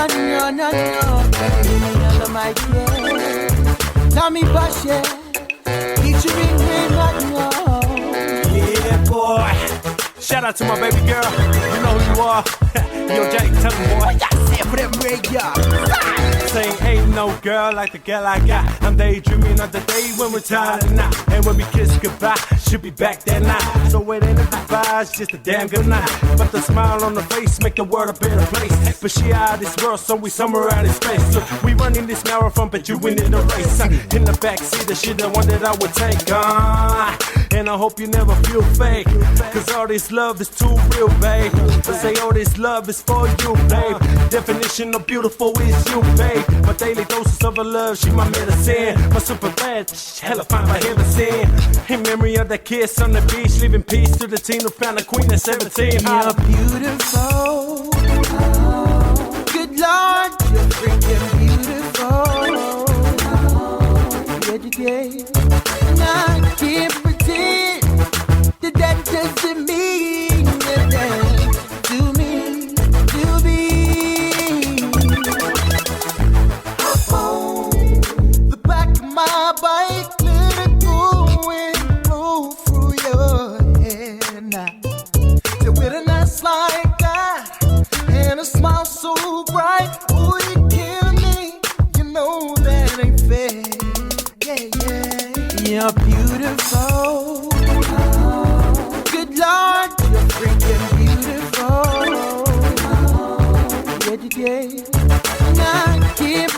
no, no, my dear. Tommy Bashe, featuring yeah, boy. Shout out to my baby girl. You know who you are. Yo, Jake, tell me, boy. for them radio. Saying ain't no girl like the girl I got. I'm daydreaming of the day when we're tired now. And when we kiss goodbye, she'll be back that night. So it ain't a goodbye, it's just a damn good night. But the smile on the face make the world a better place. But she out of this world, so we somewhere out in space. So we running this marathon, but you winning the race. In the backseat, the shit the one that I would take on. And I hope you never feel fake. Cause all this love is too real, babe. I say all this love is for you, babe. Definition of beautiful is you, babe. My daily doses of her love, she my medicine. My super bad, hella fine by heaven sin. In memory of that kiss on the beach, leaving peace to the teen who found a queen at 17. You're beautiful. Good Lord, you're freaking beautiful. And I can't pretend that that doesn't mean nothing to me, to me. Oh, the back of my bike, let it go and roll through your head now. So with a nice like that and a smile so bright, oh, you kill me. You know that ain't fair. Yeah, yeah. You're beautiful. Good Lord, you're freaking beautiful. Yeah, yeah. And I can't